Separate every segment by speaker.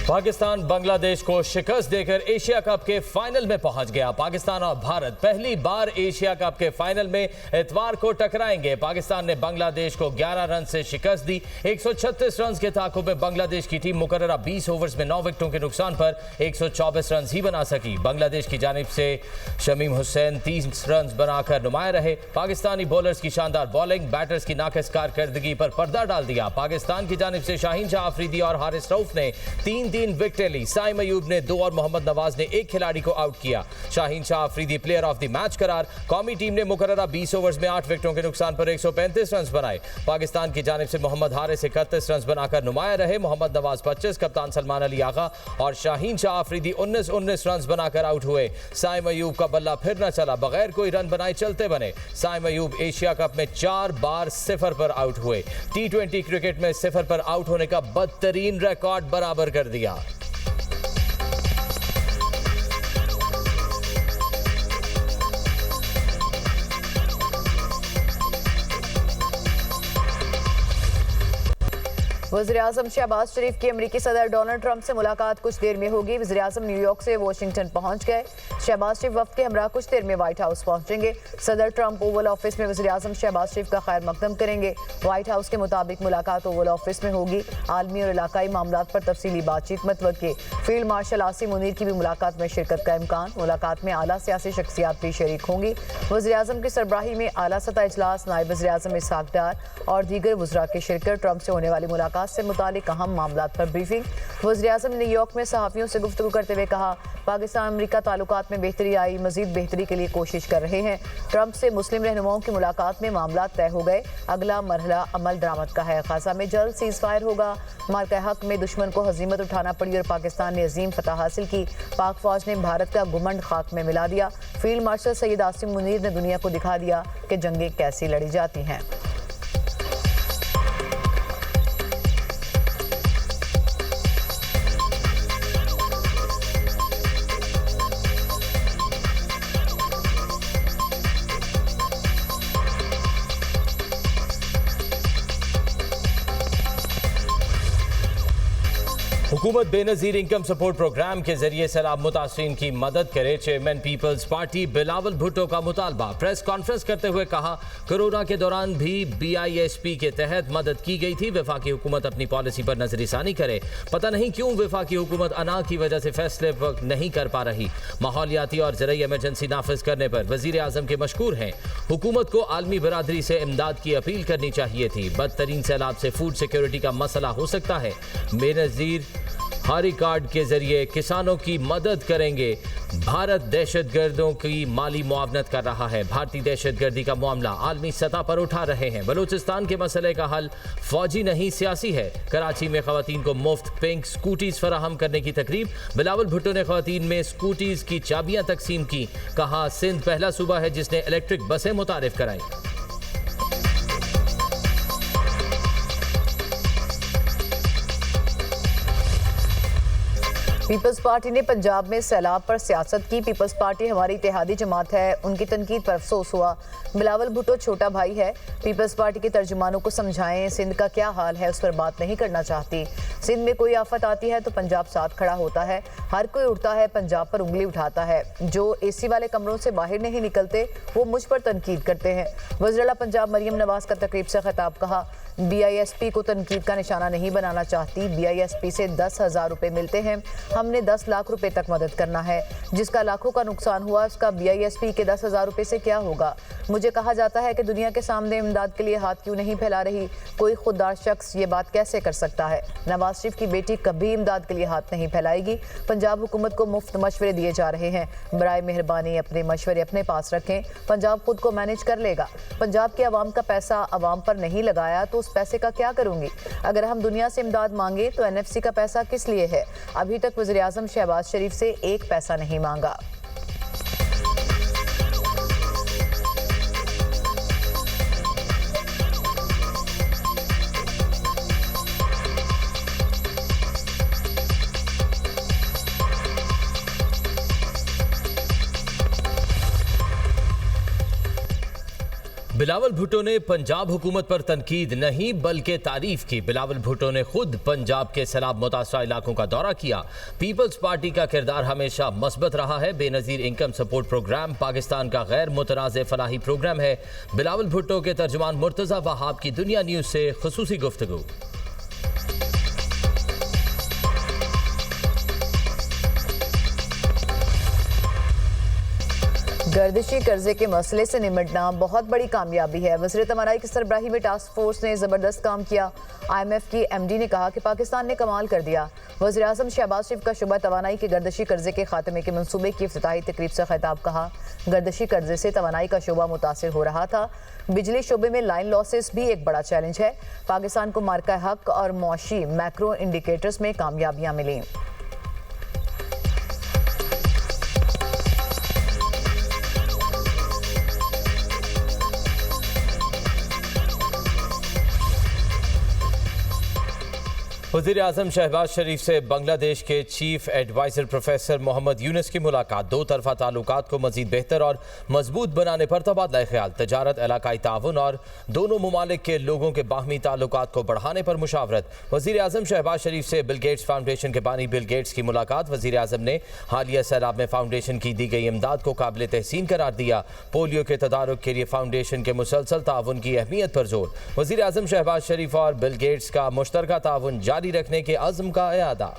Speaker 1: पाकिस्तान बांग्लादेश को शिकस्त देकर एशिया कप के फाइनल में पहुंच गया। पाकिस्तान और भारत पहली बार एशिया कप के फाइनल में इतवार को टकराएंगे। पाकिस्तान ने बांग्लादेश को 11 रन से शिकस्त दी। 136 रन के ताकुब में बांग्लादेश की टीम मुकर्ररा 20 ओवर्स में 9 विकेटों के नुकसान पर 124 रन ही बना सकी। बांग्लादेश की जानिब से शमीम हुसैन 30 रन बनाकर नुमाया रहे। पाकिस्तानी बॉलर्स की शानदार बॉलिंग बैटर्स की नाकिस कारकर्दगी पर पर्दा डाल दिया। पाकिस्तान की जानिब से शाहीन शाह अफरीदी और हारिस रऊफ ने तीन विकेटें ली। साइम अयूब ने 2 और मोहम्मद नवाज ने 1 खिलाड़ी को आउट किया। Shaheen Shah Afridi player of the match करार। कौमी टीम ने मुकर्ररा 20 ओवर्स में 8 विकेटों के नुकसान पर 135 रन बनाए। पाकिस्तान की जानिब से मोहम्मद हारिस 31 रन बनाकर नुमाया रहे। मोहम्मद नवाज 25, कप्तान सलमान अली आगा और शाहीन शाह अफरीदी 19 रन बनाकर आउट हुए। साइम अयूब का बल्ला फिर न चला, बगैर कोई रन बनाए चलते बने। साइम अयूब एशिया कप में 4 बार 0 पर आउट हुए। T20 क्रिकेट में 0 पर आउट होने का बदतरीन रिकॉर्ड बराबर कर दिया।
Speaker 2: वज़ीर-ए-आज़म शहबाज शरीफ की अमेरिकी सदर डोनाल्ड ट्रंप से मुलाकात कुछ देर में होगी। वज़ीर-ए-आज़म न्यूयॉर्क से वाशिंगटन पहुंच गए। शहबाज शरीफ वफ्द के हमरा कुछ देर में व्हाइट हाउस पहुंचेंगे। सदर ट्रंप ओवल ऑफिस में वज़ीर-ए-आज़म शहबाज शरीफ का खैर मकदम करेंगे। व्हाइट हाउस के मुताबिक मुलाकात ओवल ऑफिस में होगी। आलमी और इलाकाई मामलात पर तफसीली बातचीत मतवक्के। फील्ड मार्शल आसिम मुनीर की भी मुलाकात में शिरकत का इम्कान। मुलाकात में आला सियासी शख्सियात भी शरीक होंगी। वज़ीर-ए-आज़म की सरबराही में आला सतह इजलास, नायब वज़ीर-ए-आज़म इसहाक डार और दीगर वज़रा की शिरकत। ट्रंप से होने वाली मुलाकात से मुतालिक अहम मामलात पर ब्रीफिंग। वज़ीर-ए-आज़म ने न्यूयॉर्क में सहाफ़ियों से गुफ्तगू करते हुए कहा, पाकिस्तान अमेरिका ताल्लुकात में बेहतरी आई, मज़ीद बेहतरी के लिए कोशिश कर रहे हैं। ट्रंप से मुस्लिम रहनुमाओं की मुलाकात में मामलात तय हो गए। अगला मरहला अमल दरामद का है। गाज़ा में जल्द सीज़ फायर होगा। मार्का हक में दुश्मन को हज़ीमत उठाना पड़ी और पाकिस्तान ने अजीम फतह हासिल की। पाक फौज ने भारत का गुमंड खाक में मिला दिया। फील्ड मार्शल सैयद आसिम मुनीर ने दुनिया को दिखा दिया कि जंगें कैसी लड़ी जाती हैं।
Speaker 1: हुकूमत बेनज़ीर इनकम सपोर्ट प्रोग्राम के जरिए सैलाब मुतासरीन की मदद करे। चेयरमैन पीपल्स पार्टी बिलावल भुट्टो का मुतालबा। प्रेस कॉन्फ्रेंस करते हुए कहा, कोरोना के दौरान भी BISP के तहत मदद की गई थी। वफाकी हुकूमत अपनी पॉलिसी पर नजरसानी करे। पता नहीं क्यों वफाकी हुकूमत अना की वजह से फैसले नहीं कर पा रही। माहौलियाती और ज़रूरी इमरजेंसी नाफिज करने पर वज़ीर-ए-आज़म के मशकूर हैं। हुकूमत को आलमी बरादरी से इमदाद की अपील करनी चाहिए थी। बदतरीन सैलाब से फूड सिक्योरिटी का मसला हो सकता है। बेनज़ीर हारी कार्ड के जरिए किसानों की मदद करेंगे। भारत दहशतगर्दों की माली मुआवनत कर रहा है। भारतीय दहशतगर्दी का मामला आलमी सतह पर उठा रहे हैं। बलूचिस्तान के मसले का हल फौजी नहीं सियासी है। कराची में खवातीन को मुफ्त पिंक स्कूटीज फराहम करने की तकरीब। बिलावल भुट्टो ने खवातीन में स्कूटीज की चाबियां तकसीम की। कहा, सिंध पहला सूबा है जिसने इलेक्ट्रिक बसें मुतारिफ कराई।
Speaker 2: पीपल्स पार्टी ने पंजाब में सैलाब पर सियासत की। पीपल्स पार्टी हमारी इत्तेहादी जमात है, उनकी तनकीद पर अफसोस हुआ। बिलावल भुट्टो छोटा भाई है। पीपल्स पार्टी के तर्जुमानों को समझाएं, सिंध का क्या हाल है उस पर बात नहीं करना चाहती। सिंध में कोई आफत आती है तो पंजाब साथ खड़ा होता है। हर कोई उठता है, पंजाब पर उंगली उठाता है। जो AC वाले कमरों से बाहर नहीं निकलते वो मुझ पर तनकीद करते हैं। वज़ीर-ए-आला पंजाब मरियम नवाज का तकरीब से खिताब। कहा, BISP को तनकीद का निशाना नहीं बनाना चाहती। BISP से 10,000 रुपये मिलते हैं। हमने 10 लाख रुपए तक मदद करना है। जिसका लाखों का नुकसान हुआ उसका BISP के 10,000 रुपये से क्या होगा। मुझे कहा जाता है कि दुनिया के सामने इमदाद के लिए हाथ क्यों नहीं फैला रही। कोई खुददार शख्स ये बात कैसे कर सकता है। नवाज शरीफ की बेटी कभी इमदाद के लिए हाथ नहीं फैलाएगी। पंजाब हुकूमत को मुफ्त मशवरे दिए जा रहे हैं। बराए मेहरबानी अपने मशवरे अपने पास रखें। पंजाब खुद को मैनेज कर लेगा। पंजाब के अवाम का पैसा अवाम पर नहीं लगाया तो उस पैसे का क्या करूंगी। अगर हम दुनिया से इमदाद मांगे तो NFC का पैसा किस लिए है। अभी तक वज़ीर-ए-आज़म शहबाज शरीफ से 1 पैसा नहीं मांगा।
Speaker 1: बिलावल भुट्टो ने पंजाब हुकूमत पर तनकीद नहीं बल्कि तारीफ की। बिलावल भुट्टो ने खुद पंजाब के सैलाब मुतासरा इलाकों का दौरा किया। पीपल्स पार्टी का किरदार हमेशा मस्बत रहा है। Benazir income support programme Pakistan का गैर मुतनाज़ फलाही प्रोग्राम है। बिलावल भुट्टो के तर्जुमान मुर्तज़ा वहाब की दुनिया न्यूज़ से खुसूसी गुफ्तगू।
Speaker 2: गर्दिशी कर्जे के मसले से निपटना बहुत बड़ी कामयाबी है। वज़ीर तवानाई की सरबराही में टास्क फोर्स ने ज़बरदस्त काम किया। IMF की MD ने कहा कि पाकिस्तान ने कमाल कर दिया। वज़ीर आज़म शहबाज शरीफ का शुबा तवानाई के गर्दिशी कर्जे के खात्मे के मंसूबे की इफ्तिताही तकरीब से खिताब। कहा, गर्दिशी कर्जे से तवानाई का शुबा मुतासिर हो रहा था। बिजली शोबे में लाइन लॉसेस भी एक बड़ा चैलेंज है। पाकिस्तान को मार्का हक और मौशी मैक्रो इंडिकेटर्स में कामयाबियाँ मिली।
Speaker 1: वज़ीर आज़म शहबाज शरीफ से बांग्लादेश के chief adviser professor Mohammad Yunus की मुलाकात। दो तरफ़ा ताल्लुकात को मज़ीद बेहतर और मजबूत बनाने पर तबादला ख्याल, तजारत, इलाकाई ताउन और दोनों ममालिक के लोगों के बाहमी ताल्लुकात को बढ़ाने पर मुशावरत। वज़ीर आज़म शहबाज शरीफ से बिल गेट्स फाउंडेशन के बानी बिल गेट्स की मुलाकात। वज़ीर आज़म ने हालिया सैलाब में फाउंडेशन की दी गई इमदाद को काबिल तहसीन करार दिया। पोलियो के तदारुक के लिए फाउंडेशन के मुसलसल ताउन की अहमियत पर जोर। वज़ीर आज़म शहबाज शरीफ और बिल गेट्स का मुश्तरका ताउन जारी रखने के अज़्म का इरादा।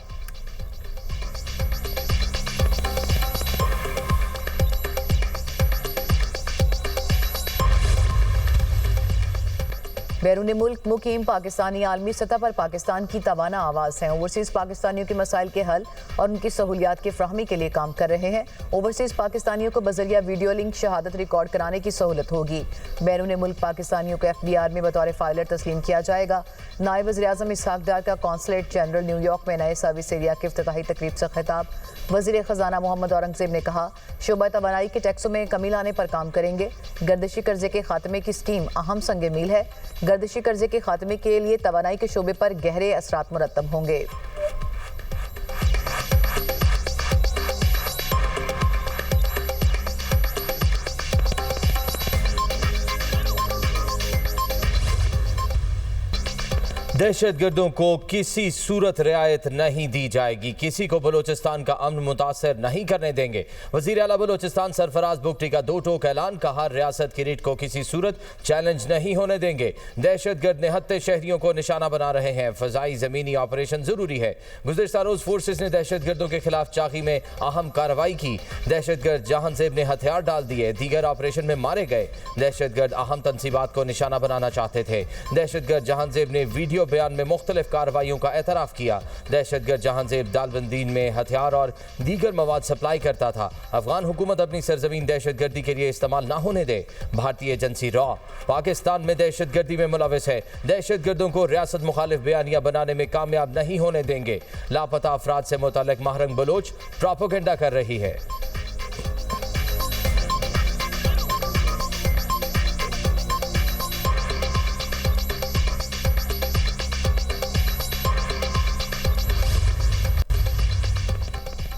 Speaker 2: बैरून मुल्क मुकीम पाकिस्तानी आलमी सतह पर पाकिस्तान की तवाना आवाज़ हैं। ओवरसीज़ पाकिस्तानियों के मसाइल के हल और उनकी सहूलियात की फ्राहमी के लिए काम कर रहे हैं। ओवरसीज़ पाकिस्तानियों को बजरिया वीडियो लिंक शहादत रिकॉर्ड कराने की सहूलत होगी। बैरून मुल्क पाकिस्तानियों को FBR में बतौर फाइलर तस्लीम किया जाएगा। नायब वज़ीर आज़म इसहाक डार का कौंसलेट जनरल न्यूयॉर्क में नए सर्विस एरिया के इफ्तिताही तकरीब से खिताब। वज़ीर ख़जाना मोहम्मद औरंगज़ेब ने कहा, शोबा तवानाई के टैक्सों में कमी लाने पर काम करेंगे। गर्दिशी कर्जे के खात्मे की स्कीम अहम संग मील है। गर्दिशी कर्जे के खात्मे के लिए तवानाई के शोबे पर गहरे असरात मुरत्तब होंगे।
Speaker 1: दहशतगर्दों को किसी सूरत रियायत नहीं दी जाएगी। किसी को बलोचिस्तान का अमन मुतासर नहीं करने देंगे। वज़ीर आला बलोचिस्तान सरफराज बुगटी का दो टोक ऐलान। कहा, रियासत की रीढ़ को किसी सूरत चैलेंज नहीं होने देंगे। दहशतगर्द निहत्ते शहरियों को निशाना बना रहे हैं। फ़ज़ाई ज़मीनी ऑपरेशन ज़रूरी है। गुज़िश्ता रोज़ फोर्सेस ने दहशतगर्दों के खिलाफ चाकी में अहम कार्रवाई की। दहशतगर्द जहांजेब ने हथियार डाल दिए, दीगर ऑपरेशन में मारे गए। दहशतगर्द अहम तंसीबात को निशाना बनाना चाहते थे। दहशतगर्द जहांजेब ने वीडियो बयान में मुख्तलिफ कार्रवाइयों का एतराफ़ किया। दहशतगर्द जहांजेब दालबंदीन में हथियार और दीगर मवाद सप्लाई करता था। अफगान हुकूमत अपनी सरजमीन दहशतगर्दी के लिए इस्तेमाल ना होने दे। भारतीय एजेंसी रॉ पाकिस्तान में दहशतगर्दी में मुलविस है। दहशतगर्दों को रियासत मुखालिफ बयानियां बनाने में कामयाब नहीं होने देंगे। लापता अफराद से मुताल्लिक महरंग बलोच प्रोपेगेंडा कर रही है।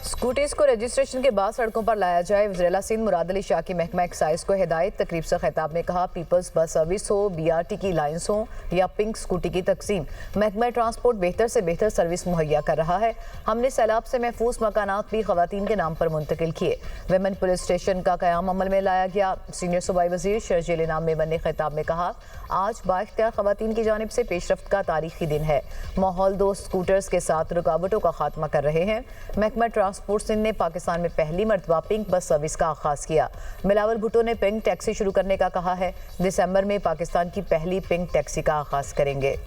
Speaker 2: स्कूटीज को रजिस्ट्रेशन के बाद सड़कों पर लाया जाए। वज़ीर सिंध मुराद अली शाह की महकमा एक्साइज को हिदायत। तकरीब से खिताब में कहा, पीपल्स बस सर्विस हो, BRT की लाइन्स हो या पिंक स्कूटी की तकसीम, महकमा ट्रांसपोर्ट बेहतर से बेहतर सर्विस मुहैया कर रहा है। हमने सैलाब से महफूज मकानात भी खवातीन के नाम पर मुंतकिल किए। वेमन पुलिस स्टेशन का क़याम अमल में लाया गया। सीनियर सूबाई वज़ीर शर्जील इनाम मेमन ने खिताब में कहा, आज बाइख्तियार खवातीन की जानिब से पेशरफ्त का तारीखी दिन है। माहौल दोस्त स्कूटर्स के साथ रुकावटों का खात्मा कर रहे हैं। महकमा ट्रांसपोर्ट सिंध ने पाकिस्तान में पहली मरतबा पिंक बस सर्विस का आगाज किया। बिलावल भुट्टो ने पिंक टैक्सी शुरू करने का कहा है। दिसंबर में पाकिस्तान की पहली पिंक टैक्सी का आगाज करेंगे।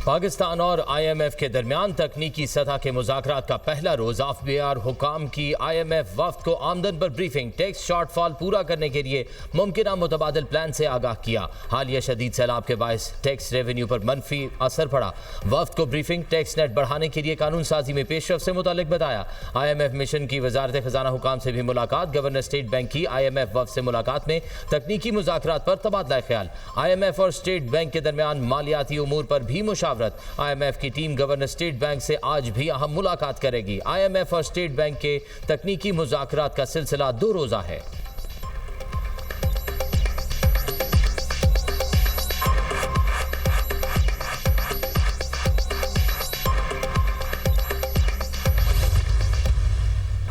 Speaker 1: पाकिस्तान और IMF के दरमियान तकनीकी सतह के मुज़ाकरात का पहला रोज अफबियार हुकाम की IMF वफ्द को आमदन पर ब्रीफिंग, टैक्स शॉर्टफॉल पूरा करने के लिए मुमकिन मुतबादिल प्लान से आगाह किया। हालिया शदीद सैलाब के बायस टैक्स रेवेन्यू पर मनफी असर पड़ा। वफ्द को ब्रीफिंग, टैक्स नेट बढ़ाने के लिए कानून साजी में पेशरफ से मुतालिक बताया। IMF मिशन की वजारत खजाना हुकाम से भी मुलाकात। गवर्नर स्टेट बैंक की IMF वफ्द से मुलाकात में तकनीकी मुज़ाकरात पर तबादला ख्याल। IMF और स्टेट बैंक के दरमियान मालियाती उमूर पर भी मुशावरत। IMF की टीम गवर्नर स्टेट बैंक से आज भी अहम मुलाकात करेगी। IMF और स्टेट बैंक के तकनीकी मुज़ाकरात का सिलसिला 2 रोज़ा है।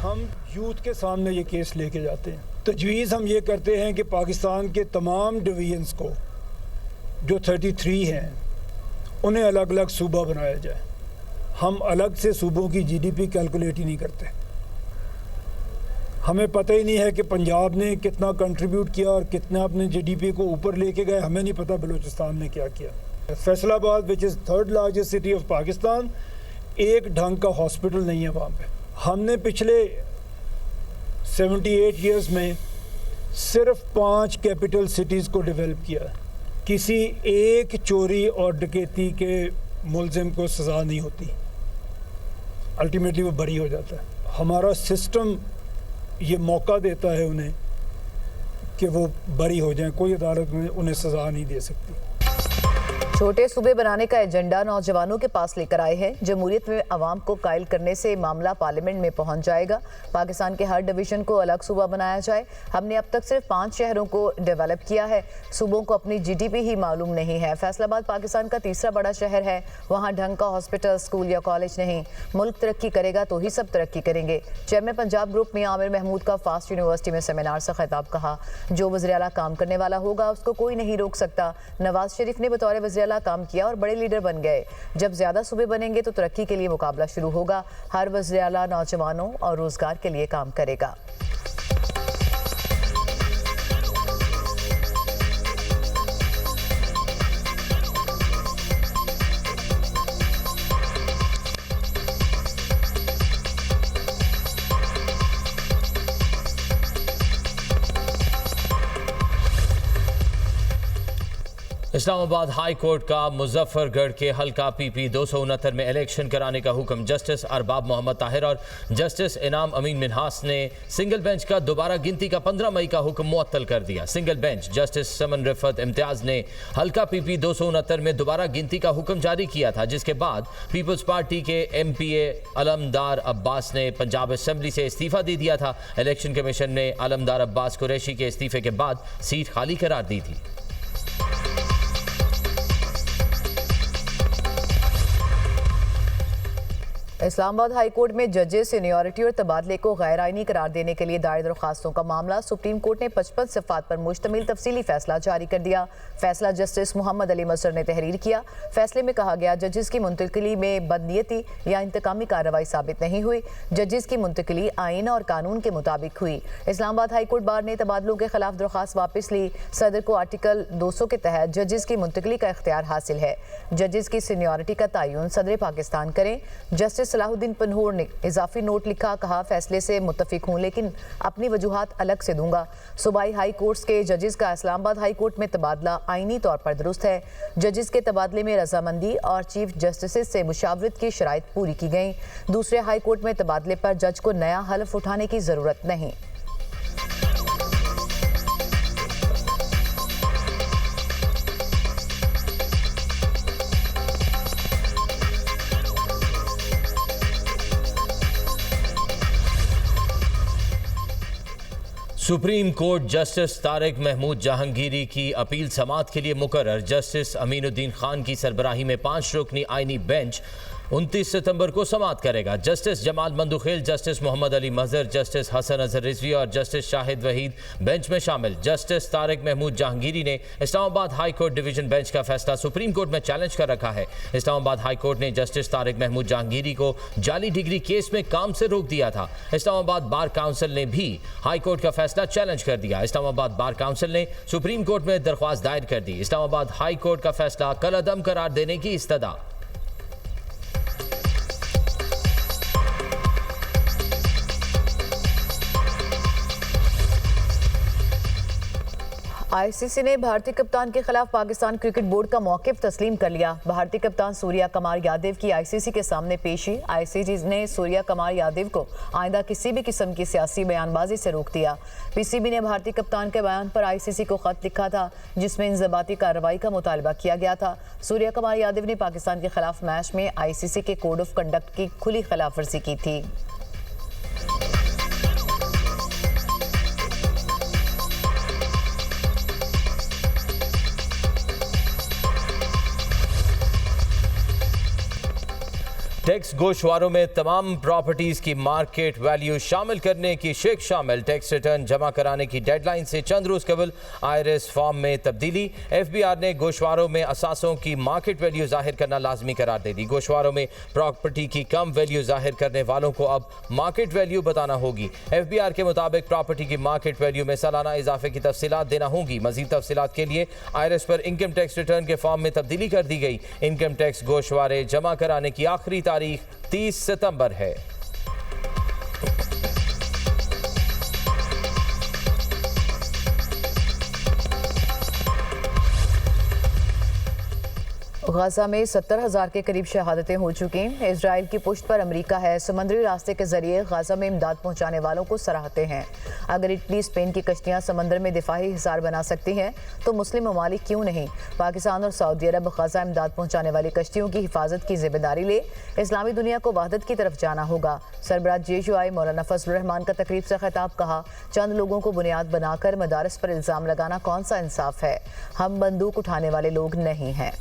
Speaker 3: हम यूथ के सामने ये केस लेके जाते हैं। तजवीज़ हम ये करते हैं कि पाकिस्तान के तमाम डिवीजन्स को जो 33 हैं उन्हें अलग अलग सूबा बनाया जाए। हम अलग से सूबों की GDP कैलकुलेट ही नहीं करते। हमें पता ही नहीं है कि पंजाब ने कितना कंट्रीब्यूट किया और कितना अपने GDP को ऊपर लेके गए। हमें नहीं पता बलूचिस्तान ने क्या किया। Faisalabad which is 3rd largest city of Pakistan, एक ढंग का हॉस्पिटल नहीं है वहाँ पे। हमने पिछले 78 ईयर्स में सिर्फ 5 कैपिटल सिटीज़ को डेवलप किया। किसी एक चोरी और डकैती के मुलजिम को सज़ा नहीं होती, अल्टीमेटली वो बरी हो जाता है। हमारा सिस्टम ये मौका देता है उन्हें कि वो बरी हो जाएं, कोई अदालत में उन्हें सज़ा नहीं दे सकती।
Speaker 2: छोटे सूबे बनाने का एजेंडा नौजवानों के पास लेकर आए हैं। जमहूरियत में अवाम को कायल करने से मामला पार्लियामेंट में पहुंच जाएगा। पाकिस्तान के हर डिवीजन को अलग सूबा बनाया जाए। हमने अब तक सिर्फ 5 शहरों को डेवलप किया है। सूबों को अपनी GDP ही मालूम नहीं है। फैसलाबाद पाकिस्तान का 3रा बड़ा शहर है। वहाँ ढंग का हॉस्पिटल, स्कूल या कॉलेज नहीं। मुल्क तरक्की करेगा तो ही सब तरक्की करेंगे। चेयरमैन पंजाब ग्रुप में आमिर महमूद का फास्ट यूनिवर्सिटी में सेमिनार से खिताब। कहा, जो वज़ीर आला काम करने वाला होगा उसको कोई नहीं रोक सकता। नवाज शरीफ ने बतौर वज़ीर आला काम किया और बड़े लीडर बन गए। जब ज्यादा सूबे बनेंगे तो तरक्की के लिए मुकाबला शुरू होगा। हर वज़ीर आला नौजवानों और रोजगार के लिए काम करेगा।
Speaker 1: इस्लामाबाद हाई कोर्ट का मुजफ्फरगढ़ के हल्का PP 269 में इलेक्शन कराने का हुक्म। जस्टिस अरबाब मोहम्मद ताहिर और जस्टिस इनाम अमीन मिन्हास ने सिंगल बेंच का दोबारा गिनती का 15 मई का हुक्म मुअत्तल कर दिया। सिंगल बेंच जस्टिस समन रिफत इम्तियाज ने हल्का PP 269 में दोबारा गिनती का हुक्म जारी किया था, जिसके बाद पीपल्स पार्टी के MPA अलमदार अब्बास ने पंजाब असेंबली से इस्तीफा दे दिया था। इलेक्शन कमीशन ने अलमदार अब्बास कुरैशी के इस्तीफे के बाद सीट खाली करार दी थी।
Speaker 2: इस्लामाबाद हाई कोर्ट में जजेस सीनियरिटी और तबादले को गैर आईनी करार देने के लिए दायर दरखास्तों का मामला। सुप्रीम कोर्ट ने 55 सिफात पर मुश्तमिल तफसीली फैसला जारी कर दिया। फैसला जस्टिस मोहम्मद अली मसर ने तहरीर किया। फैसले में कहा गया, जजेस की मुंतकिली में बदनीयती या इंतकामी कार्रवाई साबित नहीं हुई। जजेस की मुंतकिली आइन और कानून के मुताबिक हुई। इस्लामाबाद हाई कोर्ट बार ने तबादलों के खिलाफ दरखास्त वापस ली। सदर को आर्टिकल 200 के तहत जजेस की मुंतकिली का इख्तियार हासिल है। जजेस की सीनियरिटी का तयन सदर पाकिस्तान करें। जस्टिस सलाहुद्दीन पन्हूर ने इजाफी नोट लिखा। कहा, फैसले से मुत्तफिक हूँ लेकिन अपनी वजूहात अलग से दूंगा। सूबाई हाई कोर्ट्स के जजेस का इस्लामाबाद हाई कोर्ट में तबादला आईनी तौर पर दुरुस्त है। जजेस के तबादले में रजामंदी और चीफ जस्टिस से मुशावरत की शराइत पूरी की गई। दूसरे हाई कोर्ट में तबादले पर जज को नया हल्फ उठाने की जरूरत नहीं।
Speaker 1: Supreme court justice Tariq Mahmood Jahangiri की अपील समाअत के लिए मुकर्रर। जस्टिस अमीनुद्दीन खान की सरबराही में 5 रुकनी आईनी बेंच 29 सितंबर को समाअत करेगा। जस्टिस जमाल मंदुखेल, जस्टिस मोहम्मद अली मजहर, जस्टिस हसन अजहर रिजवी और जस्टिस शाहिद वहीद बेंच में शामिल। जस्टिस तारिक महमूद जहांगीरी ने Islamabad high court division bench का फैसला सुप्रीम कोर्ट में चैलेंज कर रखा है। इस्लामाबाद हाई कोर्ट ने जस्टिस तारिक महमूद जहांगीरी को जाली डिग्री केस में काम से रोक दिया था। इस्लामाबाद बार काउंसिल ने भी हाई कोर्ट का फैसला चैलेंज कर दिया। इस्लामाबाद बार काउंसिल ने सुप्रीम कोर्ट में दरख्वास्त दायर कर दी। इस्लामाबाद हाई कोर्ट का फैसला कल अदम करार देने की इस्तदा।
Speaker 2: आईसीसी ने भारतीय कप्तान के खिलाफ पाकिस्तान क्रिकेट बोर्ड का मौकिफ तस्लीम कर लिया। भारतीय कप्तान सूर्या कुमार यादव की आईसीसी के सामने पेशी। आईसीसी ने सूर्या कुमार यादव को आइंदा किसी भी किस्म की सियासी बयानबाजी से रोक दिया। पीसीबी ने भारतीय कप्तान के बयान पर आईसीसी को खत लिखा था, जिसमें इंजबाती कार्रवाई का मुतालबा किया गया था। सूर्या कुमार यादव ने पाकिस्तान के खिलाफ मैच में आईसीसी के कोड ऑफ कंडक्ट की खुली खिलाफवर्जी की थी।
Speaker 1: टैक्स गोशवारों में तमाम प्रॉपर्टीज की मार्केट वैल्यू शामिल करने की शिक शामिल। टैक्स रिटर्न जमा कराने की डेडलाइन से चंद रोज कबल आईआरएस फॉर्म में तब्दीली। एफबीआर ने गोशवारों में असासों की मार्केट वैल्यू जाहिर करना लाजमी करार दे दी। गोशवारों में प्रॉपर्टी की कम वैल्यू जाहिर करने वालों को अब मार्केट वैल्यू बताना होगी। एफबीआर के मुताबिक प्रॉपर्टी की मार्केट वैल्यू में सालाना इजाफे की तफसीलात देना होगी। मजीद तफसीलात के लिए आईआरएस पर इनकम टैक्स रिटर्न के फॉर्म में तब्दीली कर दी गई। इनकम टैक्स गोशवारे जमा कराने की आखिरी तारीख 30 सितंबर है।
Speaker 2: गाजा में 70,000 के करीब शहादतें हो चुकी हैं। इजराइल की पुष्ट पर अमेरिका है। समुद्री रास्ते के जरिए गाजा में इमदाद पहुंचाने वालों को सराहते हैं। अगर इटली स्पेन की कश्तियां समंदर में दिफाही हिसार बना सकती हैं तो मुस्लिम ममालिक क्यों नहीं। पाकिस्तान और सऊदी अरब गाजा इमदाद पहुंचाने वाली कश्तियों की हिफाजत की जिम्मेदारी ले। इस्लामी दुनिया को वहदत की तरफ जाना होगा। सरबराह JUI मौलाना फजलुर रहमान का तकरीब से खिताब कहा, चंद लोगों को बुनियाद बनाकर मदारस पर इल्ज़ाम लगाना कौन सा इंसाफ है। हम बंदूक उठाने वाले लोग नहीं हैं।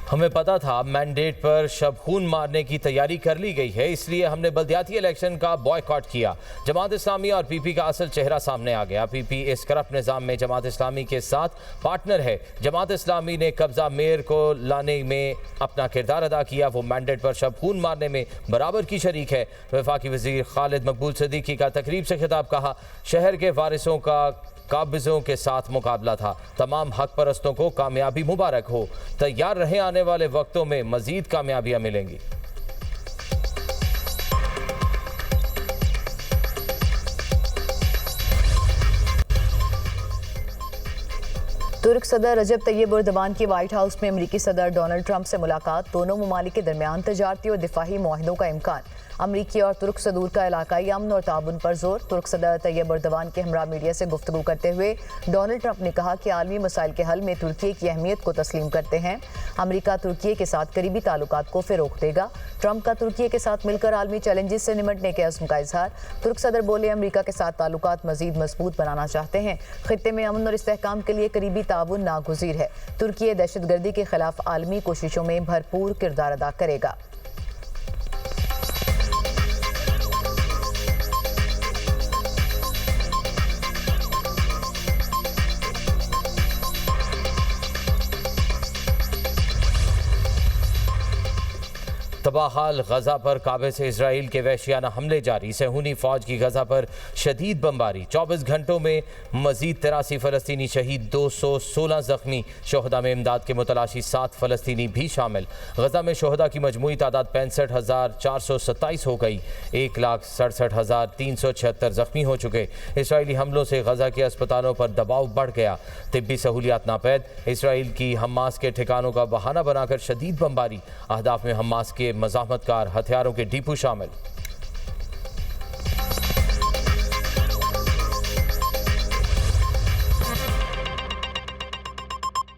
Speaker 1: हमें पता था मैंडेट पर शब खून मारने की तैयारी कर ली गई है, इसलिए हमने बल्दियाती इलेक्शन का बॉयकॉट किया। जमात इस्लामी और पीपी का असल चेहरा सामने आ गया। पीपी इस करप्ट निज़ाम में जमात इस्लामी के साथ पार्टनर है। जमात इस्लामी ने कब्जा मेयर को लाने में अपना किरदार अदा किया। वो मैंडेट पर शब खून मारने में बराबर की शरीक है। वफाकी वजीर खालिद मकबूल सिद्दीकी का तकरीब से खिताब कहा, शहर के वारिसों का काबिज़ों के साथ मुकाबला था। तमाम हक परस्तों को कामयाबी मुबारक हो। तैयार रहे, आने वाले वक्तों में मजीद कामयाबियां मिलेंगी।
Speaker 2: तुर्क सदर रजब तैयब एर्दोगान की व्हाइट हाउस में अमरीकी सदर डोनाल्ड ट्रंप से मुलाकात। दोनों ममालिक के दरमियान तजारती और दिफाही मुआहदों का इम्कान। अमरीकी और तुर्क सदूर का इलाकाई अमन और ताबुन पर जोर। तुर्क सदर तैयब एर्दोगान के हमरा मीडिया से गुफ्तगू करते हुए डोनाल्ड ट्रंप ने कहा कि आलमी मसाइल के हल में तुर्की की अहमियत को तस्लीम करते हैं। अमरीका तुर्की के साथ करीबी ताल्लुकात को फ़रोग़ देगा। ट्रंप का तुर्की के साथ मिलकर आलमी चैलेंजेस से निमटने के अज़्म का इजहार। तुर्क सदर बोले, अमरीका के साथ ताल्लुकात मजीद मजबूत बनाना चाहते हैं। खित्ते में अमन और इस्तेहकाम के लिए करीबी ताउन नागुज़ीर है। तुर्की दहशतगर्दी के खिलाफ आलमी कोशिशों में भरपूर किरदार अदा करेगा।
Speaker 1: तबाहाल गजा पर काबे से इसराइल के वहशियाना हमले जारी। सहूनी फौज की गजा पर शदीद बमबारी। 24 घंटों में मजीद 83 फ़लस्तीनी शहीद, 216 जख्मी। शोहदा में इमदाद के मुतलाशी 7 फ़लस्तीनी भी शामिल। गजा में शोहदा की मजमूई तादाद 65,427 हो गई। 1,67,376 जख्मी हो चुके। इसराइली हमलों से गजा के अस्पतालों पर दबाव बढ़ गया। तिब्बी सहूलियात नापैद। इसराइल की हमास के ठिकानों का बहाना बनाकर शदीद बमबारी। अहदाफ में हमास के मज़ाहमतकार हथियारों के डिपो शामिल।